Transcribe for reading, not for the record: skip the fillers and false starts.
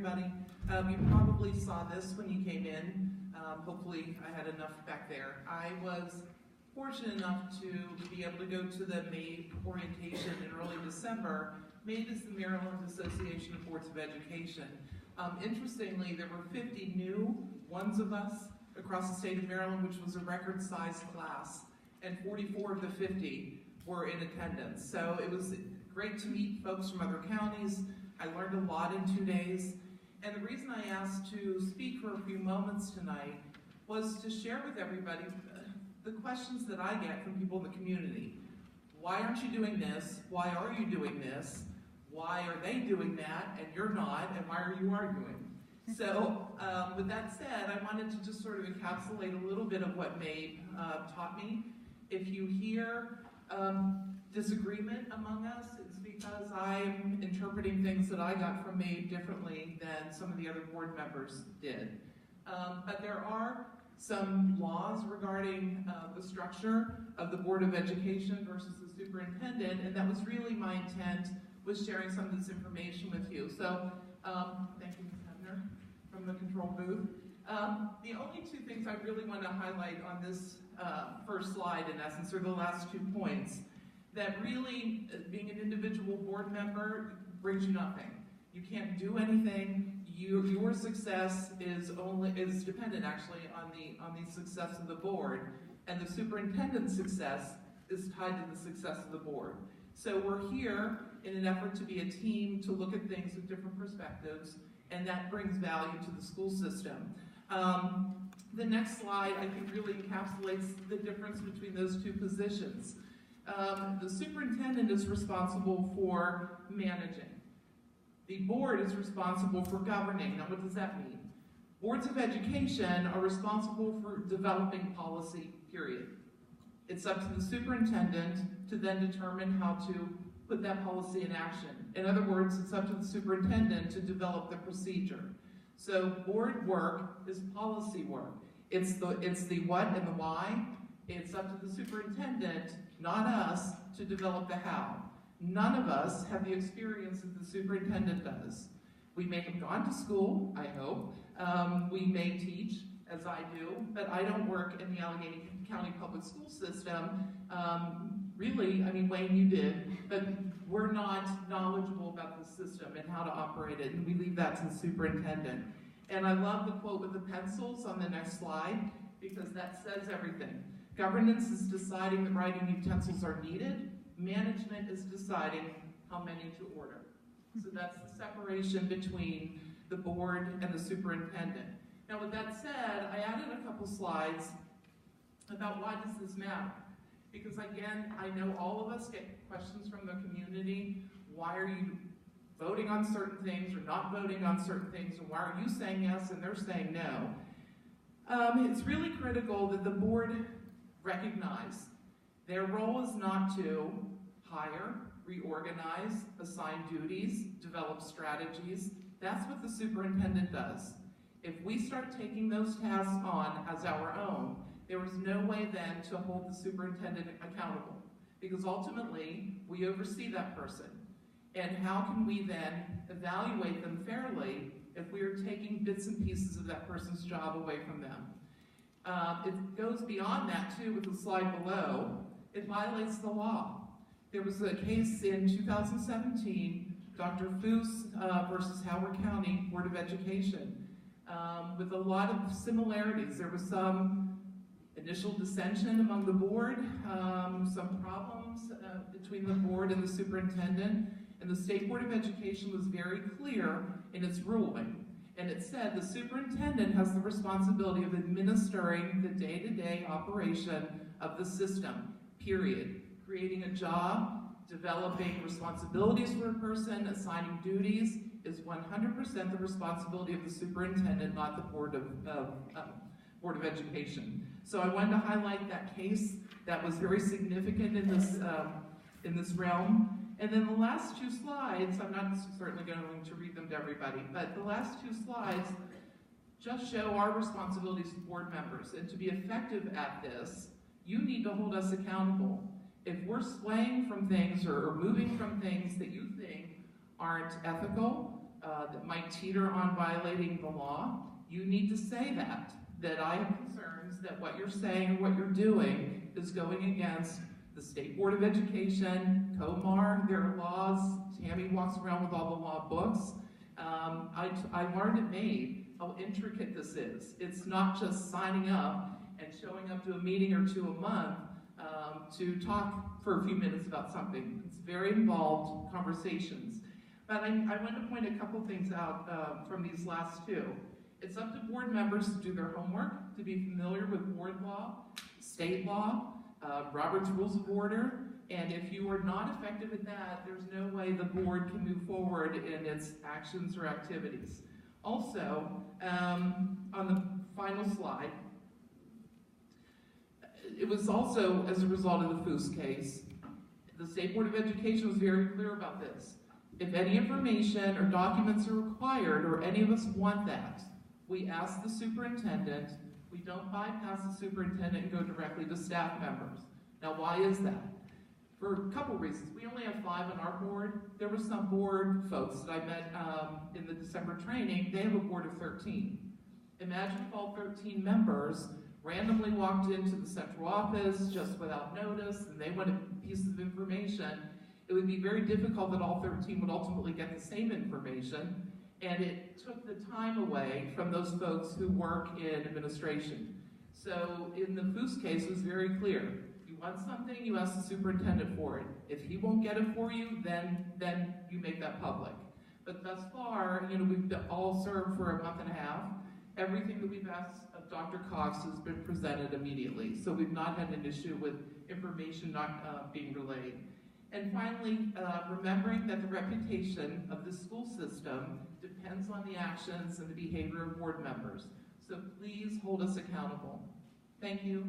everybody. You probably saw this when you came in. Hopefully I had enough back there. I was fortunate enough to be able to go to the mabe orientation in early December. mabe is the Maryland Association of Boards of Education. Interestingly, there were 50 new ones of us across the state of Maryland, which was a record-sized class, and 44 of the 50 were in attendance. So it was great to meet folks from other counties. I learned a lot in 2 days. And the reason I asked to speak for a few moments tonight was to share with everybody the questions that I get from people in the community. Why aren't you doing this? Why are you doing this? Why are they doing that and you're not? And why are you arguing? So with that said, I wanted to just sort of encapsulate a little bit of what mabe taught me. If you hear disagreement among us, it's because I'm interpreting things that I got from mabe differently than some of the other board members did. But there are some laws regarding the structure of the Board of Education versus the superintendent, and that was really my intent, was sharing some of this information with you. So thank you, Ms. Hebner, from the control booth. The only two things I really want to highlight on this first slide, in essence, are the last 2 points. That really, being an individual board member brings you nothing. You can't do anything. Your success is dependent actually on the success of the board, and the superintendent's success is tied to the success of the board. So we're here in an effort to be a team to look at things with different perspectives, and that brings value to the school system. The next slide, I think, really encapsulates the difference between those two positions. The superintendent is responsible for managing. The board is responsible for governing. Now, what does that mean? Boards of education are responsible for developing policy, period. It's up to the superintendent to then determine how to put that policy in action. In other words, it's up to the superintendent to develop the procedure. So board work is policy work. It's the what and the why. It's up to the superintendent, not us, to develop the how. None of us have the experience that the superintendent does. We may have gone to school, I hope. We may teach, as I do, but I don't work in the Allegheny County public school system. Really, I mean, Wayne, you did, but we're not knowledgeable about the system and how to operate it, and we leave that to the superintendent. And I love the quote with the pencils on the next slide, because that says everything. Governance is deciding that writing utensils are needed. Management is deciding how many to order. So that's the separation between the board and the superintendent. Now with that said, I added a couple slides about why does this matter? Because again, I know all of us get questions from the community. Why are you voting on certain things or not voting on certain things? And why are you saying yes and they're saying no? It's really critical that the board recognize their role is not to hire, reorganize, assign duties, develop strategies. That's what the superintendent does. If we start taking those tasks on as our own, there is no way then to hold the superintendent accountable, because ultimately we oversee that person. And how can we then evaluate them fairly if we are taking bits and pieces of that person's job away from them? It goes beyond that too with the slide below. It violates the law. There was a case in 2017, Dr. Foose versus Howard County Board of Education, with a lot of similarities. There was some initial dissension among the board, some problems between the board and the superintendent, and the State Board of Education was very clear in its ruling. And it said the superintendent has the responsibility of administering the day-to-day operation of the system, period. Creating a job, developing responsibilities for a person, assigning duties is 100% the responsibility of the superintendent, not the Board of Education. So I wanted to highlight that case that was very significant in this realm. And then the last two slides, I'm not certainly going to read them to everybody, but the last two slides just show our responsibilities as board members. And to be effective at this, you need to hold us accountable. If we're swaying from things or moving from things that you think aren't ethical, that might teeter on violating the law, you need to say that I have concerns that what you're saying or what you're doing is going against the State Board of Education, COMAR, their laws. Tammy walks around with all the law books. I learned at MABE how intricate this is. It's not just signing up and showing up to a meeting or two a month to talk for a few minutes about something. It's very involved conversations. But I want to point a couple things out from these last two. It's up to board members to do their homework, to be familiar with board law, state law, Robert's Rules of Order, and if you are not effective at that, there's no way the board can move forward in its actions or activities. Also, on the final slide, it was also as a result of the Foose case. The State Board of Education was very clear about this. If any information or documents are required, or any of us want that, we ask the superintendent. We don't bypass the superintendent and go directly to staff members. Now, why is that? For a couple reasons. We only have 5 on our board. There were some board folks that I met in the December training. They have a board of 13. Imagine if all 13 members randomly walked into the central office just without notice and they wanted pieces of information. It would be very difficult that all 13 would ultimately get the same information, and it took the time away from those folks who work in administration. So in the Foose case, it was very clear. You want something, you ask the superintendent for it. If he won't get it for you, then you make that public. But thus far, we've all served for a month and a half. Everything that we've asked of Dr. Cox has been presented immediately. So we've not had an issue with information not being relayed. And finally, remembering that the reputation of the school system depends on the actions and the behavior of board members. So please hold us accountable. Thank you.